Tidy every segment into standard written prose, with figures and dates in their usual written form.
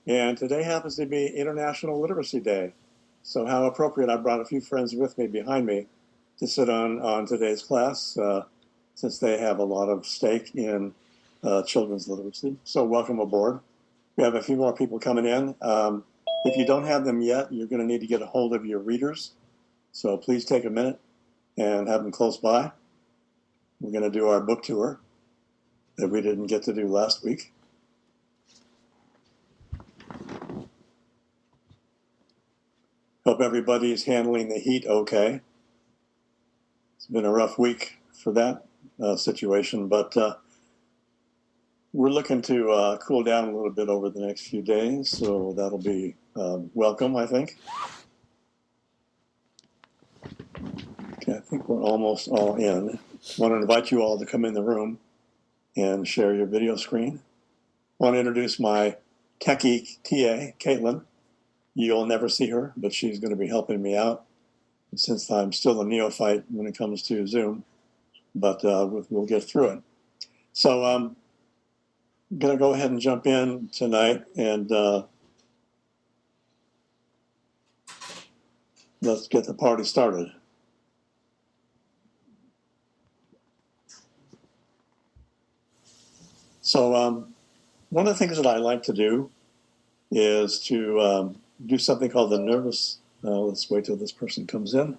And today happens to be International Literacy Day. So how appropriate, I brought a few friends with me behind me to sit on today's class, since they have a lot of stake in children's literacy. So welcome aboard. We have a few more people coming in. If you don't have them yet, you're going to need to get a hold of your readers. So please take a minute and have them close by. We're going to do our book tour that we didn't get to do last week. Hope everybody's handling the heat okay. It's been a rough week for that situation, but we're looking to cool down a little bit over the next few days, so that'll be welcome, I think. Okay, I think we're almost all in. I want to invite you all to come in the room and share your video screen. I want to introduce my techie TA, Caitlin. You'll never see her, but she's going to be helping me out since I'm still a neophyte when it comes to Zoom, but we'll get through it. So I'm going to go ahead and jump in tonight, and let's get the party started. So one of the things that I like to do is to do something called the nervous, let's wait till this person comes in.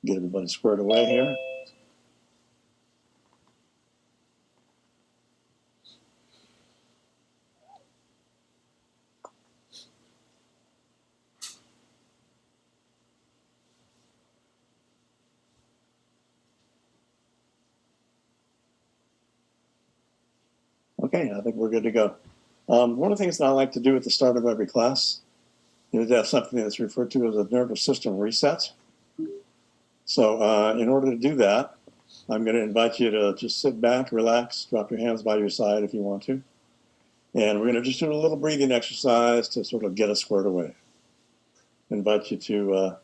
Get everybody squared away here. Okay, I think we're good to go. One of the things that I like to do at the start of every class is to have something that's referred to as a nervous system reset. So in order to do that, I'm going to invite you to just sit back, relax, drop your hands by your side if you want to. And we're going to just do a little breathing exercise to sort of get us squared away. I invite you to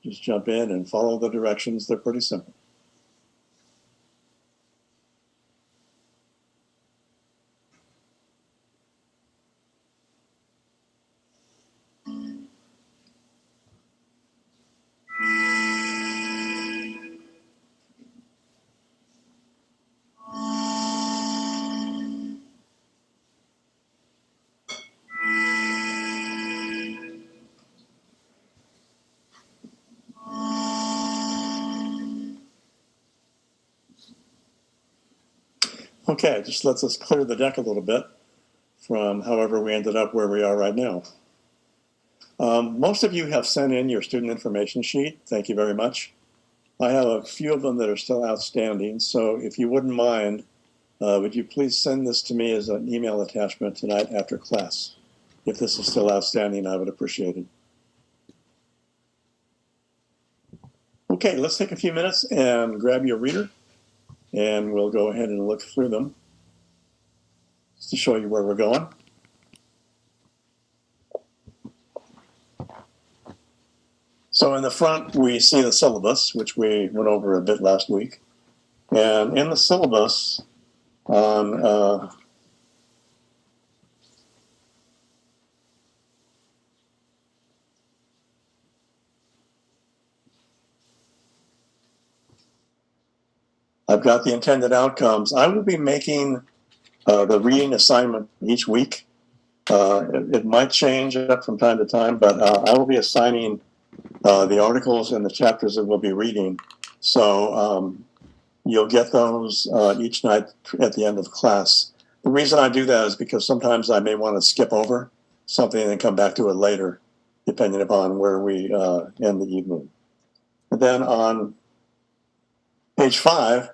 just jump in and follow the directions. They're pretty simple. Okay, just lets us clear the deck a little bit from however we ended up where we are right now. Most of you have sent in your student information sheet. Thank you very much. I have a few of them that are still outstanding, so if you wouldn't mind, would you please send this to me as an email attachment tonight after class? If this is still outstanding, I would appreciate it. Okay, let's take a few minutes and grab your reader, and we'll go ahead and look through them just to show you where we're going. So in the front, we see the syllabus, which we went over a bit last week. And in the syllabus, on I've got the intended outcomes. I will be making the reading assignment each week. It might change up from time to time, but I will be assigning the articles and the chapters that we'll be reading. So you'll get those each night at the end of class. The reason I do that is because sometimes I may want to skip over something and then come back to it later, depending upon where we end the evening. And then on page 5,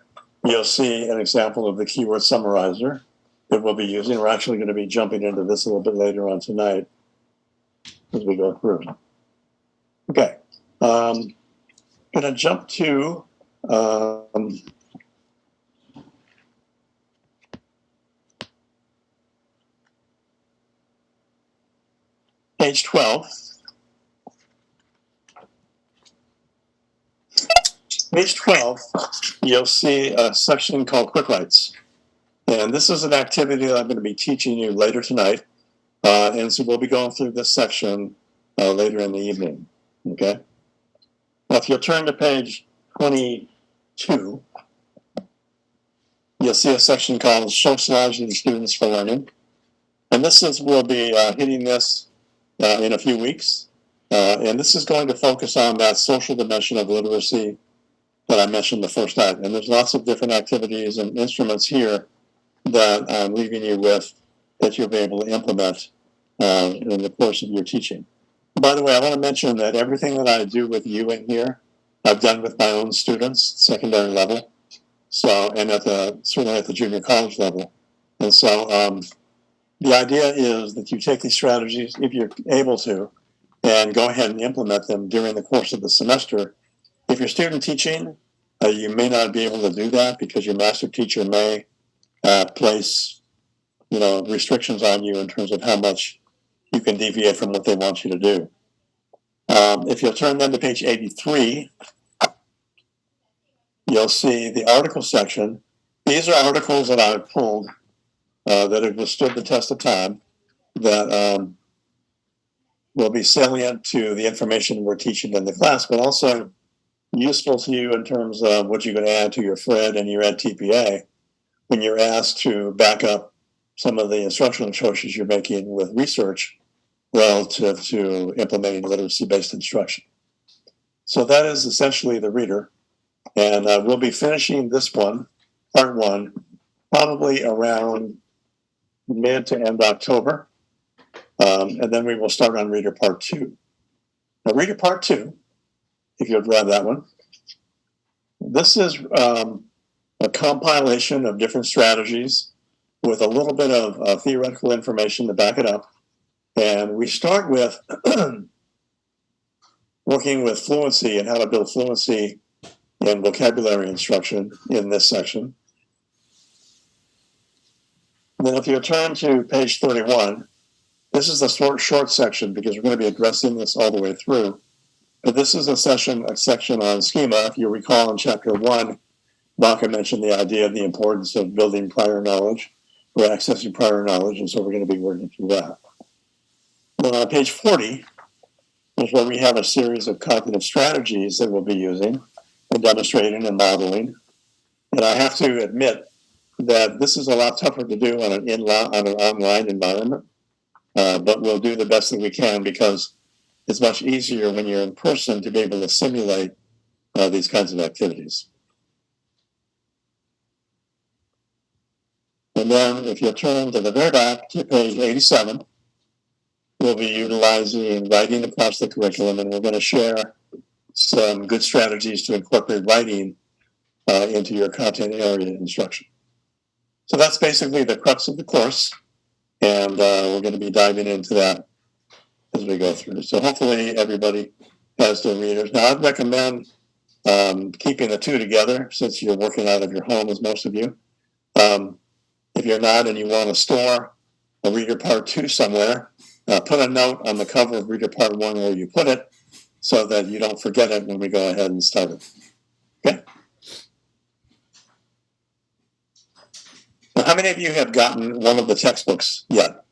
you'll see an example of the keyword summarizer that we'll be using. We're actually going to be jumping into this a little bit later on tonight as we go through. Okay, I'm going to jump to page 12. Page 12, you'll see a section called Quick Writes. And this is an activity that I'm going to be teaching you later tonight. And so we'll be going through this section later in the evening. Okay? Now, if you'll turn to page 22, you'll see a section called Socializing Students for Learning. And we'll be hitting this in a few weeks. And this is going to focus on that social dimension of literacy that I mentioned the first night. And there's lots of different activities and instruments here that I'm leaving you with that you'll be able to implement in the course of your teaching. By the way, I want to mention that everything that I do with you in here, I've done with my own students, secondary level, and certainly at the junior college level. And so the idea is that you take these strategies, if you're able to, and go ahead and implement them during the course of the semester. If you're student teaching, you may not be able to do that because your master teacher may place, restrictions on you in terms of how much you can deviate from what they want you to do. If you'll turn then to page 83, you'll see the article section. These are articles that I've pulled that have withstood the test of time that will be salient to the information we're teaching in the class, but also useful to you in terms of what you can add to your FRED and your EdTPA when you're asked to back up some of the instructional choices you're making with research relative to implementing literacy-based instruction. So that is essentially the reader. And we'll be finishing this one, part one, probably around mid to end October. And then we will start on reader part two. Now, reader part two, if you'll grab that one, this is a compilation of different strategies with a little bit of theoretical information to back it up. And we start with working with fluency and how to build fluency in vocabulary instruction in this section. And then if you turn to page 31, this is the short section because we're going to be addressing this all the way through. But this is a section on schema. If you recall in chapter 1, Baca mentioned the idea of the importance of building prior knowledge or accessing prior knowledge, and so we're going to be working through that. Then on page 40 is where we have a series of cognitive strategies that we'll be using and demonstrating and modeling. And I have to admit that this is a lot tougher to do on an online environment, but we'll do the best that we can because it's much easier when you're in person to be able to simulate these kinds of activities. And then if you turn to the very back to page 87, we'll be utilizing writing across the curriculum, and we're going to share some good strategies to incorporate writing into your content area instruction. So that's basically the crux of the course, and we're going to be diving into that as we go through. So hopefully everybody has their readers. Now, I'd recommend keeping the two together since you're working out of your home, as most of you. If you're not and you want to store a reader part 2 somewhere, put a note on the cover of reader part 1 where you put it so that you don't forget it when we go ahead and start it. Okay? Now, how many of you have gotten one of the textbooks yet?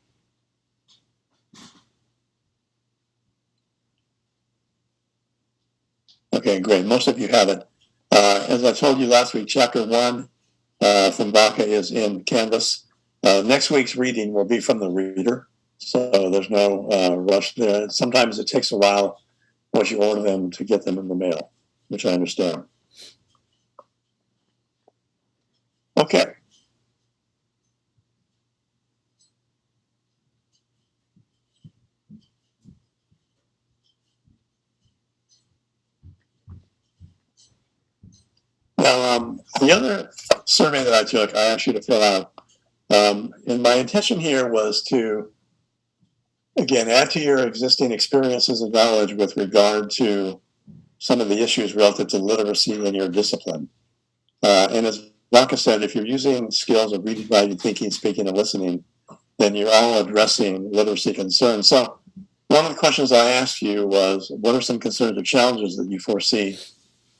Okay, great. Most of you have it. As I told you last week, chapter 1 from Baca is in Canvas. Next week's reading will be from the reader, so there's no rush there. Sometimes it takes a while once you order them to get them in the mail, which I understand. Okay. Now, the other survey that I took, I asked you to fill out. And my intention here was to, again, add to your existing experiences and knowledge with regard to some of the issues relative to literacy in your discipline. And as Baca said, if you're using skills of reading, writing, thinking, speaking, and listening, then you're all addressing literacy concerns. So one of the questions I asked you was, what are some concerns or challenges that you foresee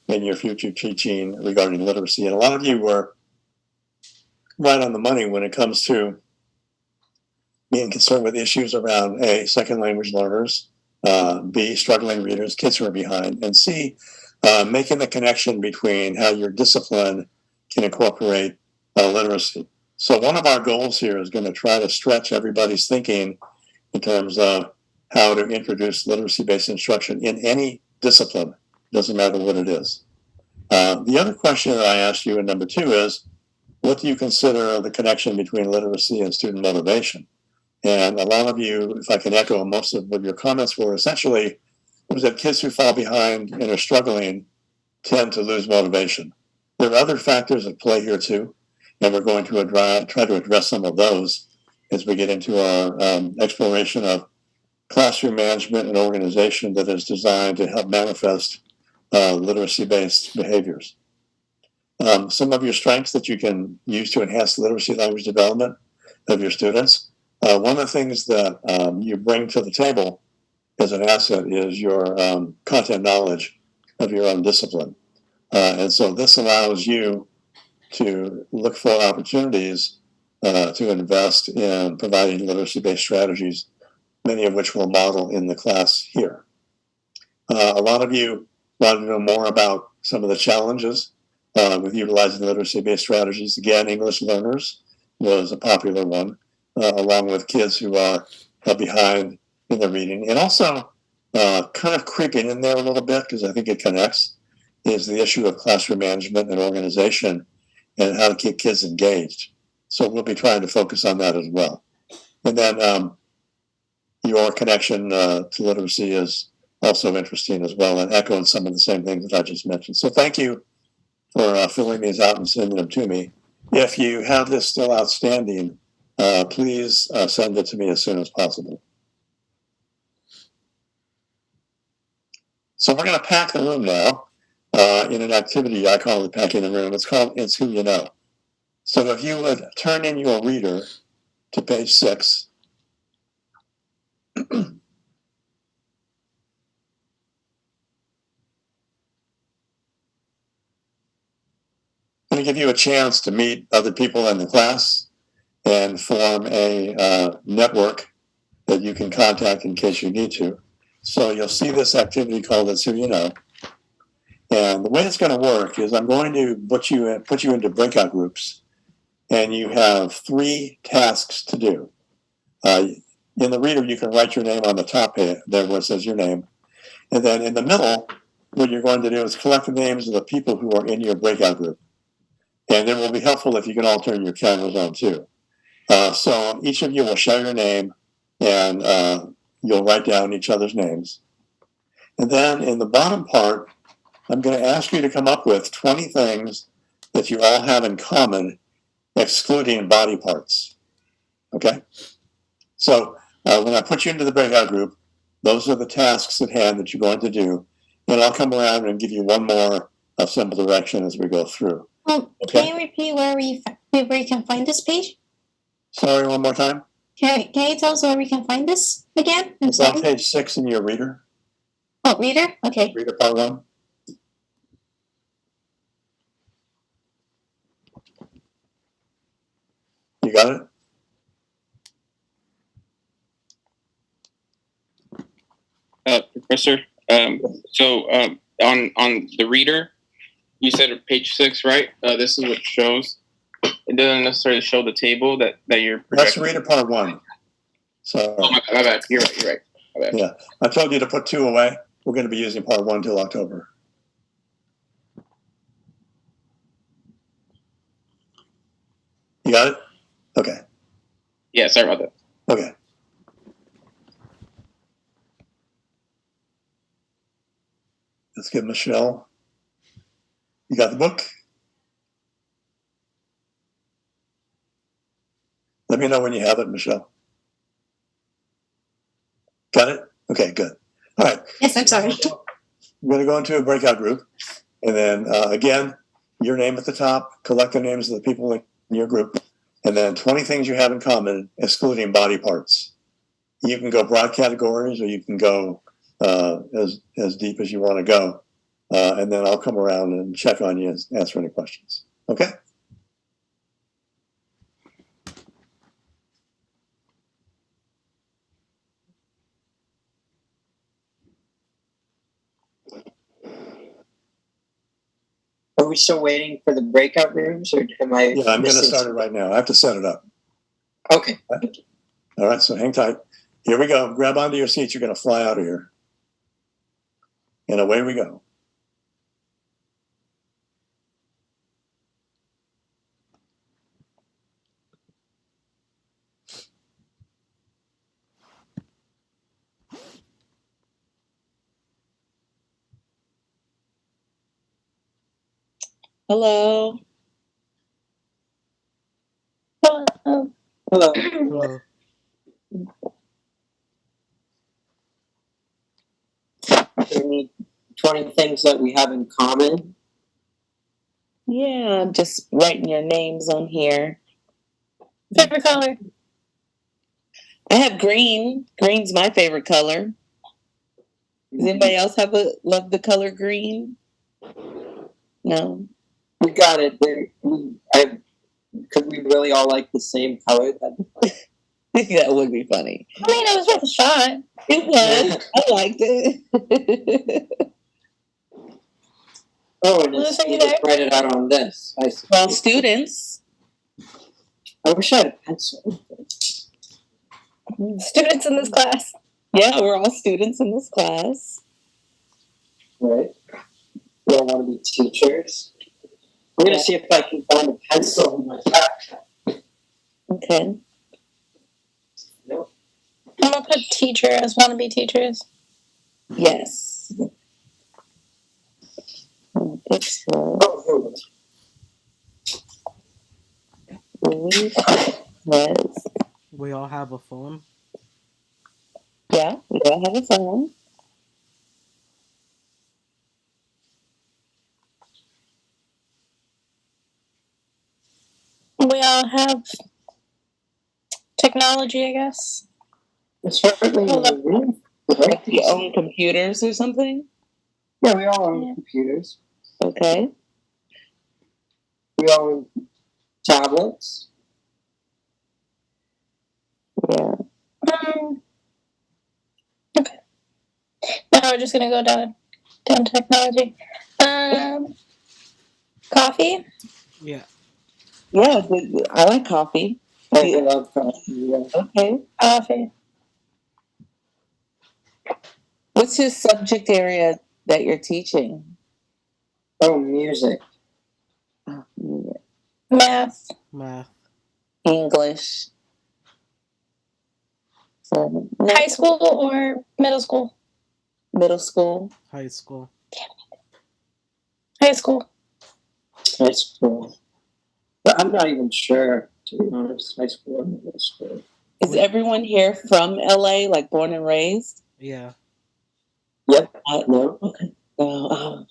in your future teaching regarding literacy. And a lot of you were right on the money when it comes to being concerned with issues around A, second language learners, B, struggling readers, kids who are behind, and C, making the connection between how your discipline can incorporate literacy. So one of our goals here is going to try to stretch everybody's thinking in terms of how to introduce literacy-based instruction in any discipline. Doesn't matter what it is. The other question that I asked you in number 2 is, what do you consider the connection between literacy and student motivation? And a lot of you, if I can echo most of what your comments were, essentially was that kids who fall behind and are struggling tend to lose motivation. There are other factors at play here too, and we're going to try to address some of those as we get into our exploration of classroom management and organization that is designed to help manifest literacy-based behaviors. Some of your strengths that you can use to enhance literacy language development of your students. One of the things that you bring to the table as an asset is your content knowledge of your own discipline. And so this allows you to look for opportunities to invest in providing literacy-based strategies, many of which we'll model in the class here. A lot of you want to know more about some of the challenges with utilizing literacy-based strategies. Again, English learners was a popular one, along with kids who are behind in their reading. And also, kind of creeping in there a little bit, because I think it connects, is the issue of classroom management and organization and how to keep kids engaged. So we'll be trying to focus on that as well. And then your connection to literacy is also interesting as well, and echoing some of the same things that I just mentioned. So thank you for filling these out and sending them to me. If you have this still outstanding, please send it to me as soon as possible. So we're going to pack the room now in an activity I call it packing the room. It's called It's Who You Know. So if you would turn in your reader to page 6. I'm going to give you a chance to meet other people in the class and form a network that you can contact in case you need to. So you'll see this activity called It's Who You Know. And the way it's going to work is I'm going to put you into breakout groups, and you have 3 tasks to do. In the reader, you can write your name on the top there where it says your name. And then in the middle, what you're going to do is collect the names of the people who are in your breakout group. And it will be helpful if you can all turn your cameras on too. So each of you will show your name, and you'll write down each other's names. And then in the bottom part, I'm going to ask you to come up with 20 things that you all have in common, excluding body parts. Okay? So when I put you into the breakout group, those are the tasks at hand that you're going to do. And I'll come around and give you one more simple direction as we go through. Okay? Can you repeat where you can find this page? Sorry, one more time. Can you tell us where we can find this again? It's on page 6 in your reader. Oh, reader? Okay. Reader part 1. You got it? Professor, so on the reader, you said page 6, right? This is what it shows. It doesn't necessarily show the table that you're projecting. That's reader part 1. So, my bad. You're right. My bad. Yeah, I told you to put 2 away. We're going to be using part 1 till October. You got it? Okay. Yeah, sorry about that. Okay. Let's give Michelle. You got the book? Let me know when you have it, Michelle. Got it? Okay, good. All right. Yes, I'm sorry. We're going to go into a breakout group. And then, again, your name at the top, collect the names of the people in your group, and then 20 things you have in common, excluding body parts. You can go broad categories, or you can go as deep as you want to go. and then I'll come around and check on you and answer any questions. Okay? Are we still waiting for the breakout rooms, or am I? Yeah, I'm going to missing start it right now. I have to set it up. Okay. All right, so hang tight. Here we go. Grab onto your seats. You're going to fly out of here. And away we go. Hello. Hello. Hello. Hello. Any 20 things that we have in common? Yeah, I'm just writing your names on here. Favorite color? I have green. Green's my favorite color. Does anybody else love the color green? No. We got it. Could we really all like the same color? That would be funny. I mean, it was worth a shot. It was. I liked it. Oh, and Well, it's, so you you just there? write it out on this. I see. Well, students. I wish I had a pencil. Students in this class. Yeah, we're all students in this class. Right? We all want to be teachers. I'm going to see if I can find a pencil in my backpack. Okay. Nope. I'm gonna put teacher as wannabe teachers. Yes. It's Oh, yes. We all have a phone. Yeah, we all have a phone. We all have technology, I guess. it's certainly Hold up. room. Like we own computers or something. Yeah, we all own Yeah. computers. Okay. We all own tablets. Yeah. Okay. Now we're just gonna go down to technology. Coffee. Yeah. Yeah, I like coffee. I love coffee. Yeah. Okay. Coffee. What's your subject area that you're teaching? Oh, music. Math. Math. English. So, High school or middle school? middle school. High school. High school. High school. But I'm not even sure, to be honest. High school or middle school. Is everyone here from LA, like born and raised? Yeah. Yep. No. Okay. Oh.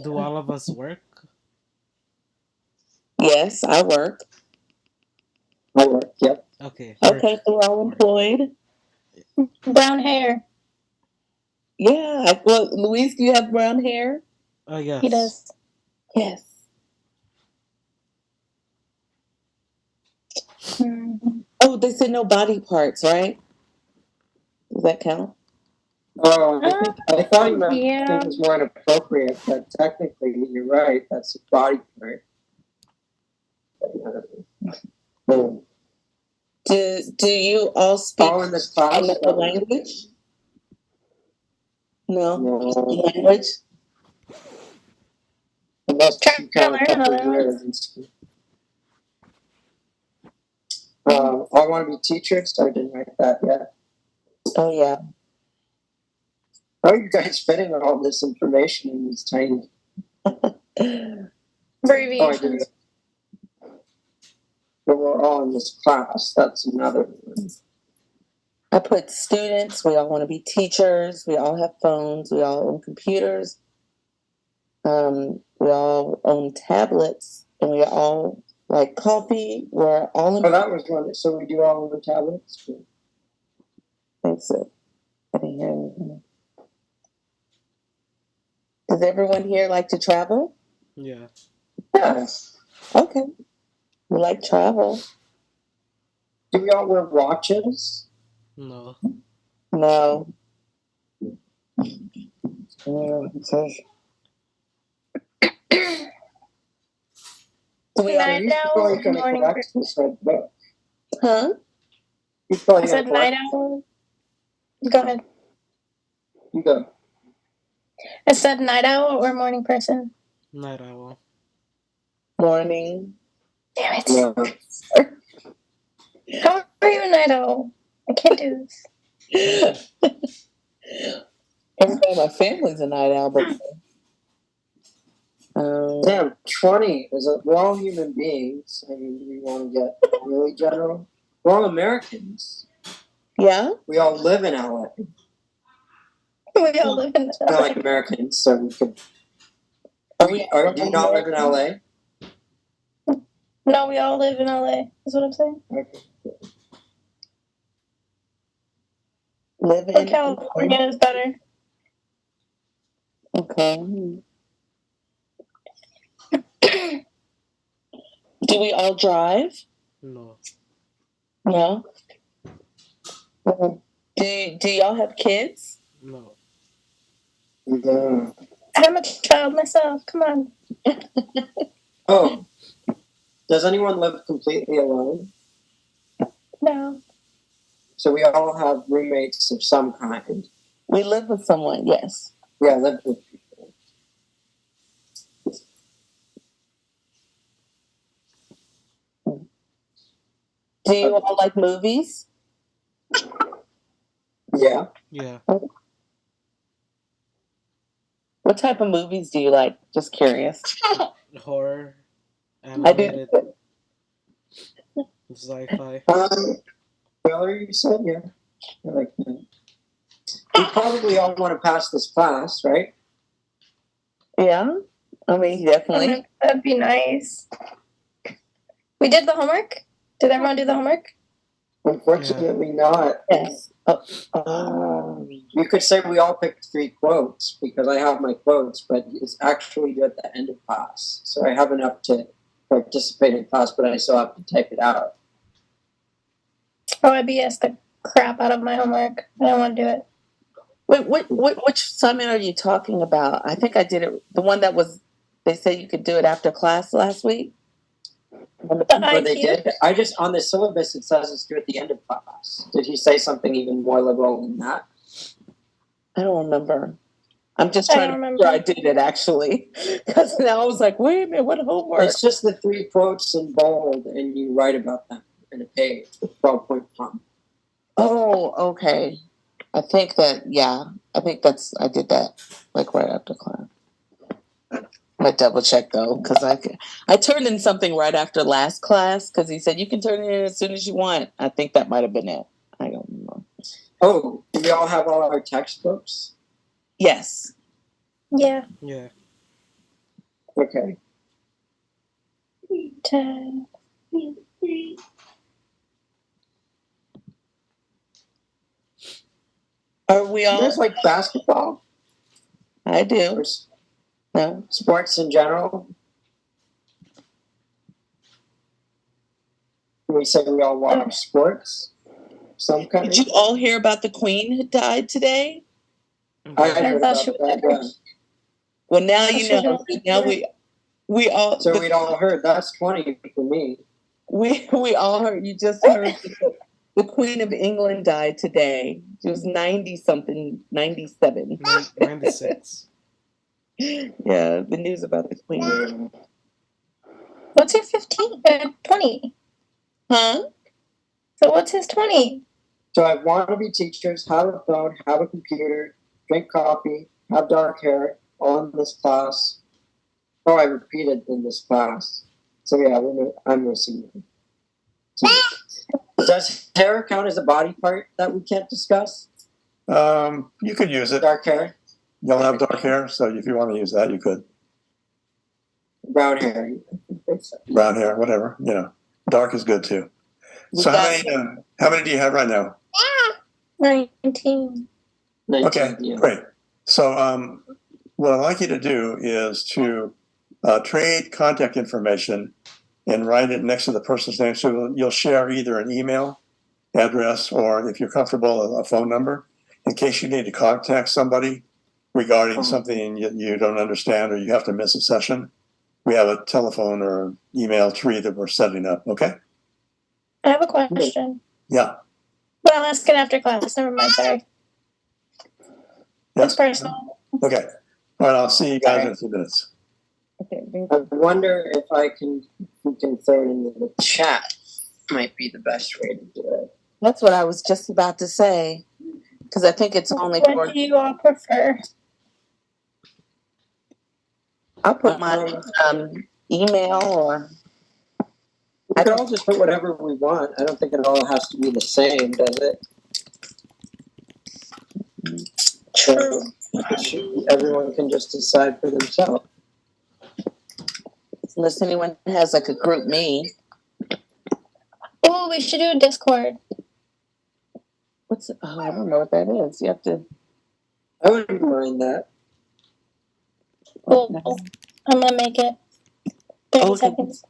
Do all of us work? Yes, I work. I work. Yep. Okay. Okay, so we're all employed. Brown hair. Yeah. Well, Louise, do you have brown hair? Oh, yes. He does. Yes. Oh, they said no body parts, right? Does that count? Oh, I thought you meant Yeah. things weren't appropriate, but technically you're right. That's a body part. Oh. Do you all speak All in this class? another language? No. No. Language? Unless Try you to count learn a couple another of years in school. I want to be teachers. I didn't write that yet. Oh yeah. How are you guys fitting all this information in these tiny? Oh, I did Abbreviations. it. But we're all in this class. That's another one. I put students, we all want to be teachers, we all have phones, we all own computers, we all own tablets, and we all like coffee. We're all in Oh, that was one. So we do all of the tablets. That's it. I didn't hear anything. Does everyone here like to travel? Yeah. Yes. Okay. We like travel. Do we all wear watches? No. No. Do we all, Night You're owl probably or going to morning correct person? this, right? But huh? you're probably I going said to night correct. owl. Go ahead. You go. I said night owl or morning person. Night owl. Morning. Damn it. Yeah. How are you a night owl? I can't do this. Everybody in my family's a night owl, but Damn, 20 is we're all human beings. I mean, we want to get really general. We're all Americans. yeah. We all live in LA. We all live in Not like the Americans, so we could. Are Do we you not live in LA? No, we all live in LA. Is what I'm saying. Okay. live Or in? California is better. Okay. Do we all drive? No. No. Do y'all have kids? No. Yeah. I'm a child myself. Come on. Oh, does anyone live completely alone? No. So we all have roommates of some kind. We live with someone, yes. Yeah, live with people. Do you all like movies? Yeah. Yeah. What type of movies do you like? Just curious. Horror. I do. Animated. Sci-fi. Well, you said yeah. I like that. We probably all want to pass this class, right? Yeah. I mean, definitely. That'd be nice. We did the homework? Did everyone do the homework? Unfortunately, not. Yes. You could say we all picked 3 quotes because I have my quotes, but it's actually due at the end of class. So I have enough to participate in class, but I still have to type it out. Oh, I BS the crap out of my homework. I don't want to do it. Wait, which summit are you talking about? I think I did it. The one that was, they said you could do it after class last week? The But they IQ? did. I just, on the syllabus, it says it's due at the end of class. Did he say something even more liberal than that? I don't remember. I'm just I trying to don't remember. remember. I did it actually. Because now I was like, wait a minute, what homework? It's just the 3 quotes in bold, and you write about them in a page with 12-point font. Oh, okay. I think that, yeah. I did that like right after class. I double check though, because I turned in something right after last class because he said you can turn it in as soon as you want. I think that might have been it. I don't know. Oh, do we all have all our textbooks? Yes. Yeah. Yeah. Okay. 10. Are we You all? guys like basketball? I do. Or No. sports in general? We said we all watch sports. Some kind. Did you all hear about the Queen who died today? I heard thought about she was that. Yeah. Well, now you She know. was- Now we all So we'd all heard. That's 20 for me. we all heard. You just heard the Queen of England died today. She was 90 something, 97. 96. Yeah, the news about the Queen. What's your 15? 20. Huh? So what's his 20? So I want to be teachers, have a phone, have a computer, drink coffee, have dark hair, all in this class. Oh, I repeated in this class. So yeah, I'm missing you. So, does hair count as a body part that we can't discuss? You could use it. Dark hair, You don't have dark hair, so if you want to use that, you could. brown hair. Brown hair, whatever. You know, dark is good too. So how many do you have right now? 19. 19, Okay, yeah. great. So what I'd like you to do is to trade contact information and write it next to the person's name. So you'll share either an email address or, if you're comfortable, a phone number in case you need to contact somebody regarding something you don't understand or you have to miss a session. We have a telephone or email tree that we're setting up. Okay? I have a question. Yeah. But I'll ask it after class. Never mind. Sorry. It's Yes. personal. Okay. All right. I'll see you guys in a few minutes. Okay. I wonder if we can throw it into the chat. Might be the best way to do it. That's what I was just about to say. Because I think it's only for. What do you all prefer? I'll put my email or. We can all just put whatever we want. I don't think it all has to be the same, does it? True. Everyone can just decide for themselves. Unless anyone has like a group me. Oh, we should do a Discord. I don't know what that is. You have to. I wouldn't mind that. Cool. I'm gonna make it. 30 seconds.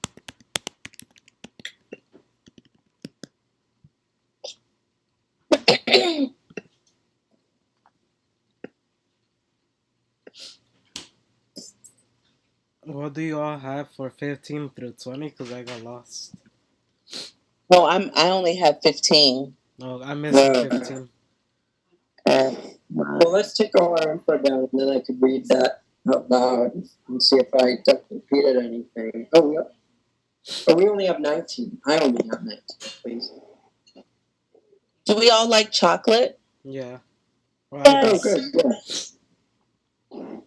What do you all have for 15 through 20? Because I got lost. No, I only have 15. No, I'm missing 15. Well, let's take all our info down, and then I could read that out loud and see if I repeated anything. Oh, yep. Oh, we only have 19. I only have 19, please. Do we all like chocolate? Yeah. Well, Yes. Oh, good. Yeah.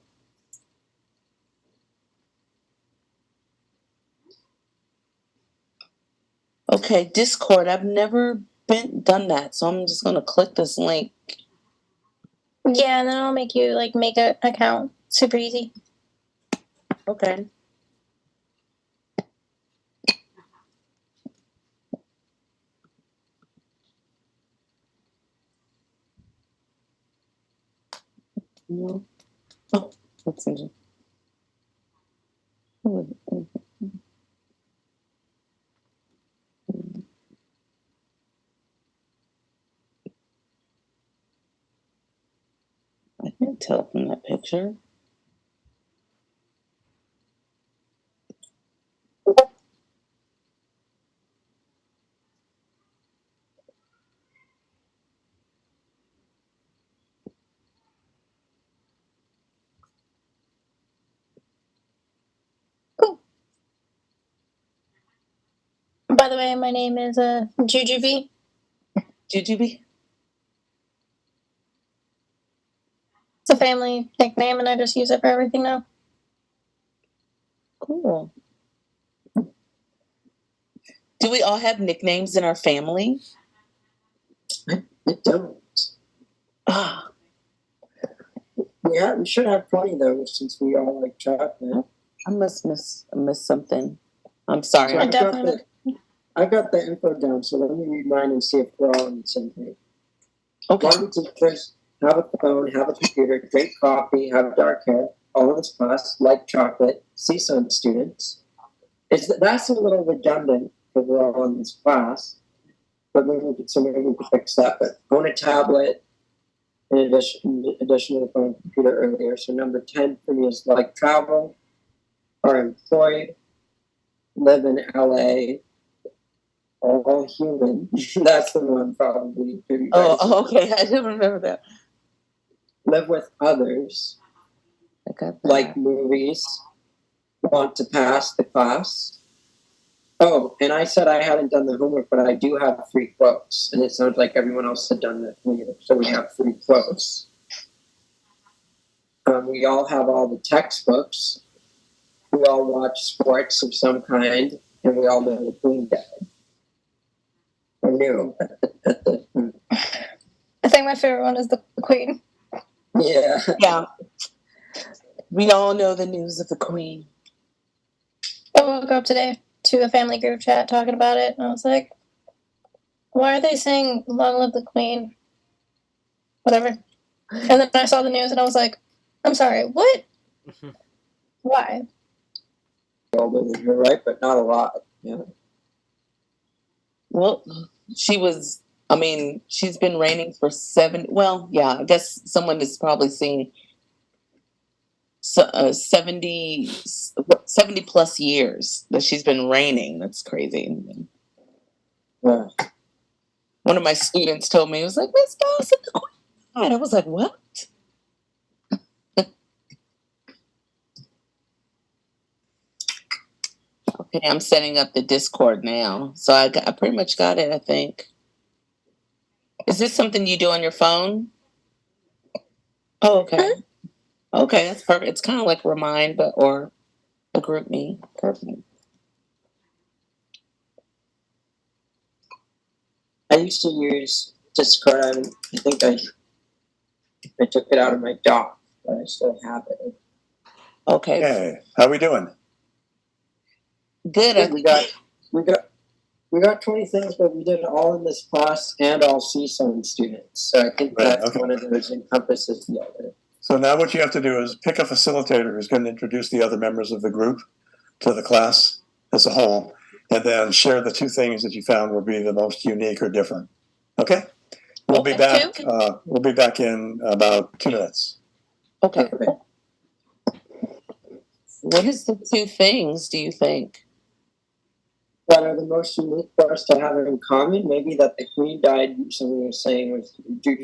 Okay, Discord. I've never done that, so I'm just gonna click this link. Yeah, and then I'll make you make an account. Super easy. Okay. No. Oh, what's in I can't tell from that picture. Cool. By the way, my name is Jujubee. Jujubee? It's a family nickname, and I just use it for everything now. Cool. Do we all have nicknames in our family? I don't. Ah, We should have 20, though, since we all like chocolate. I must miss something. I'm sorry. So I definitely. I got the info down, so let me read mine and see if we're all on the same page. Okay. One teachers have a phone, have a computer, drink coffee, have dark hair, all in this class, like chocolate, see some students. That's a little redundant because we're all in this class, but maybe we could fix that. But own a tablet in addition to the phone and computer earlier. So number 10 for me is like travel, are employed, live in LA, all human. That's the one probably. Oh, okay. I didn't remember that. Live with others, I got that. like movies, want to pass the class. Oh, and I said I hadn't done the homework, but I do have 3 quotes, and it sounds like everyone else had done that either. So we have 3 quotes. We all have all the textbooks. We all watch sports of some kind, and we all know the Queen died. Or knew. I think my favorite one is the Queen. Yeah. Yeah. We all know the news of the Queen. I woke up today to a family group chat talking about it, and I was like, why are they saying long live the Queen? Whatever. And then I saw the news and I was like, I'm sorry, what? Why? older than her, right? But not a lot. Yeah. Well, she's been reigning for 7. Well, yeah, I guess someone has probably seen 70 plus years that she's been reigning. That's crazy. Yeah. One of my students told me, it was like, Miss Dawson, the queen died. I was like, what? Okay, I'm setting up the Discord now. So I pretty much got it, I think. Is this something you do on your phone? Oh, okay. Okay, that's perfect. It's kind of like Remind, or a group me. Perfect. I used to use Discord. I think I took it out of my dock, but I still have it. Okay. Okay, how we doing? Good. We got 20 things, but we did it all in this class and all CSUN students. So I think Right, that's okay. one of those encompasses the other. So now what you have to do is pick a facilitator who's going to introduce the other members of the group to the class as a whole, and then share the 2 things that you found would be the most unique or different. Okay? We'll be back. We'll be back in about 2 minutes. Okay. What is the 2 things, do you think? That are the most unique for us to have in common. Maybe that the queen died, somebody was saying, was due